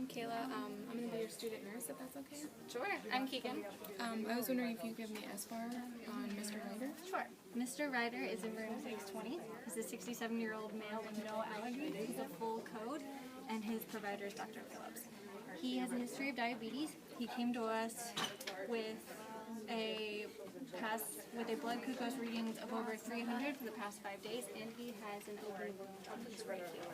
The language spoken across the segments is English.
I'm Kayla. I'm going to be your student nurse, if that's okay. Sure. I'm Keegan. I was wondering if you could give me SFAR on Mr. Ryder. Sure. Mr. Ryder is in room 620. He's a 67-year-old male with no allergies. He's a full code, and his provider is Dr. Phillips. He has a history of diabetes. He came to us with a blood glucose readings of over 300 for the past 5 days, and he has an open wound on his right heel.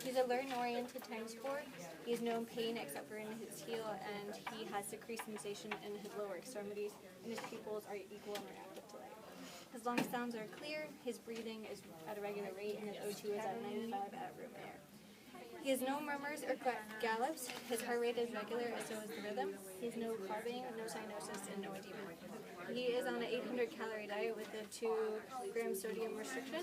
He's a learn-oriented times 4. He has no pain except for in his heel, and he has decreased sensation in his lower extremities, and his pupils are equal and reactive to light. His lung sounds are clear, his breathing is at a regular rate, and his O2 is at 95 at room air. He has no murmurs or gallops. His heart rate is regular, and so is the rhythm. He has no carving, no cyanosis, and no edema. He is on an 800-calorie diet with a 2-gram sodium restriction.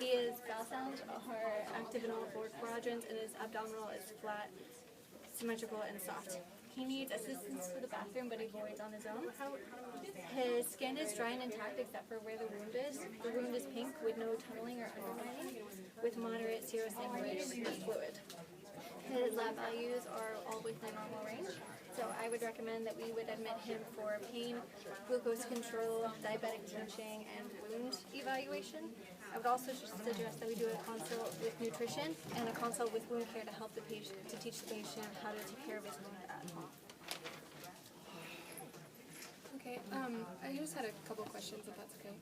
His bowel sounds are active in all 4 quadrants, and his abdominal is flat, symmetrical, and soft. He needs assistance to the bathroom, but he voids on his own. His skin is dry and intact except for where the wound is. The wound is pink with no tunneling or underlining, with moderate serosanguinous fluid. His lab values are all within normal range, so I would recommend that we would admit him for pain, glucose control, diabetic teaching, and wound evaluation. I would also suggest that we do a consult with nutrition and a consult with wound care to help the patient, to teach the patient how to take care of his wound at home. Okay, I just had a couple questions, if that's okay.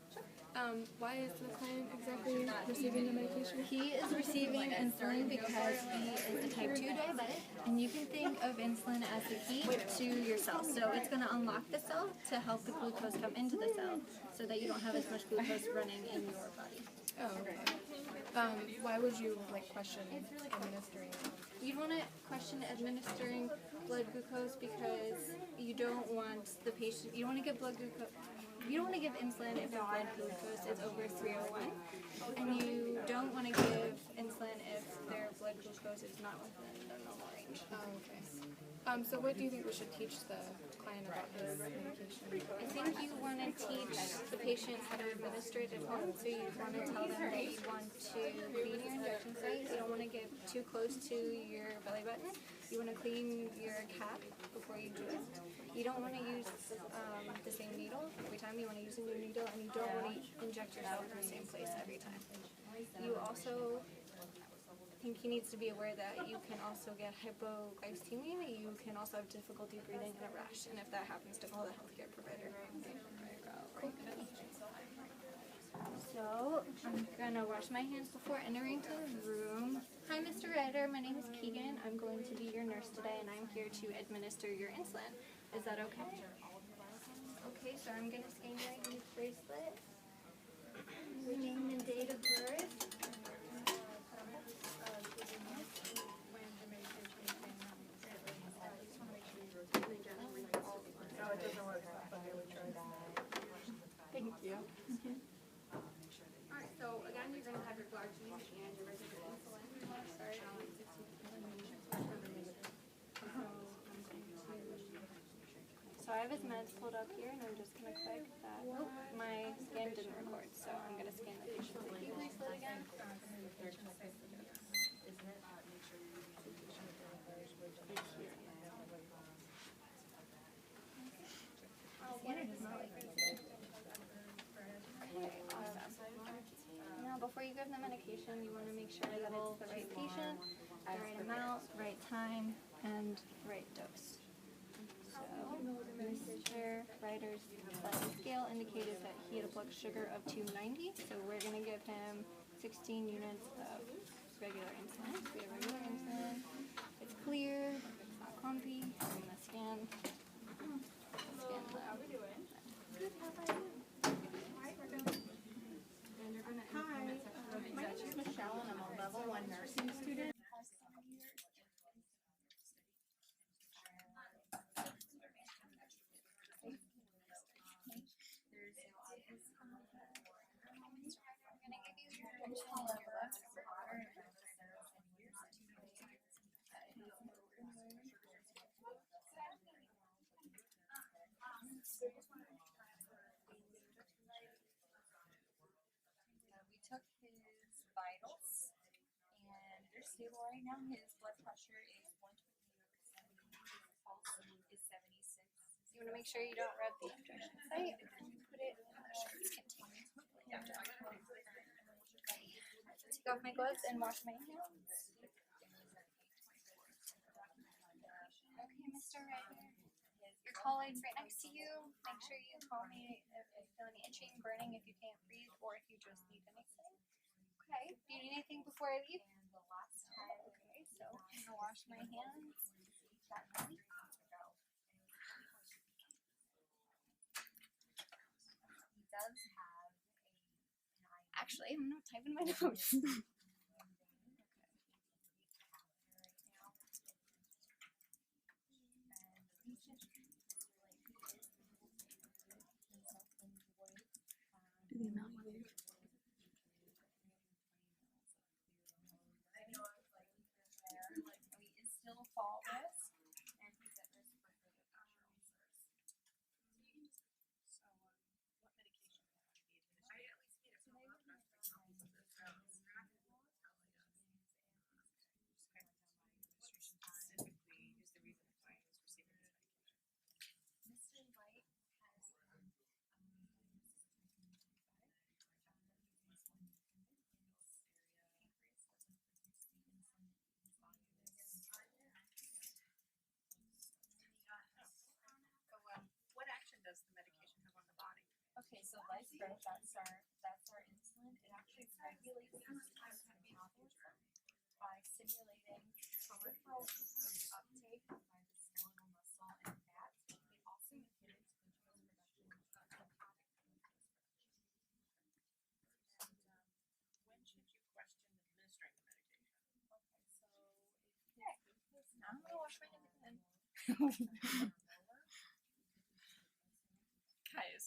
Why is the client exactly receiving the medication? He is receiving insulin because he is a type 2 diabetic, and you can think of insulin as the key to your cell. So it's going to unlock the cell to help the glucose come into the cell so that you don't have as much glucose running in your body. Oh, okay. Why would you question administering? You'd want to question administering blood glucose because you don't want the patient, you don't want to give blood glucose, you don't want to give insulin if their blood glucose is over 301, and you don't want to give insulin if their blood glucose is not within the normal range. Oh, okay. So what do you think we should teach the client about his medication? I think you want to teach the patients how to administer it at home, so you want to tell them that you want to clean your injection site. You don't want to get too close to your belly button. You want to clean your cap before you do it. You don't want to use the same needle every time. You want to use a new needle, and you don't want to inject yourself in the same place every time. You also think he needs to be aware that you can also get hypoglycemia. You can also have difficulty breathing and a rash, and if that happens, to call the healthcare provider. So I'm gonna wash my hands before entering to the room. Hi, Mr. Ryder. My name is Keegan. I'm going to be your nurse today, and I'm here to administer your insulin. Is that okay? Okay, so I'm gonna scan your age bracelet, your name and date of birth. No, it doesn't work, but I would try that. Thank you. Alright, so again, you're going to have your glargine and your residual insulin. Start on 16 So I have his meds pulled up here, and I'm just going to click that. Oh, my scan didn't record, so I'm going to scan the patient's IQ bracelet again. Okay, awesome. Now, before you give the medication, you want to make sure that it's the right patient, the right amount, right time, and right dose. So, Mr. Ryder's blood scale indicated that he had a blood sugar of 290, so we're going to give him 16 units of regular insulin. So we have regular insulin. It's clear, it's not clumpy. I'm going to scan. How are we doing? Good, how about you? Hi, my name is Michelle, and I'm a level 1 nursing student. We took his vitals, and they're stable right now. His blood pressure is 120/90. You want to make sure you don't rub the injection site. Put it in the shorts container. Take off my gloves and wash my hands. Okay, Mr. Ryder. Your colleague's right next to you. Make sure you call me if you feel any itching, burning, if you can't breathe, or if you just need anything. Okay. Do you need anything before I leave? Okay, so I'm gonna wash my hands. Actually, I'm not typing my notes. Do the amount you gave. He is still fall risk, and he's at risk for further pressure ulcers. So, what medication would have to be administered? I at least need it from the administration specifically is the reason why he was receiving this medication. Mr. White has what action does the medication have on the body? Okay, so life growth, that's our insulin. It actually regulates insulin metabolism by stimulating peripheral glucose uptake by the skeletal muscle and fat. It also inhibits glucose production and hepatic glucose production. And when should you question administering the medication? Okay, so Now I'm gonna wash my hands again. guys,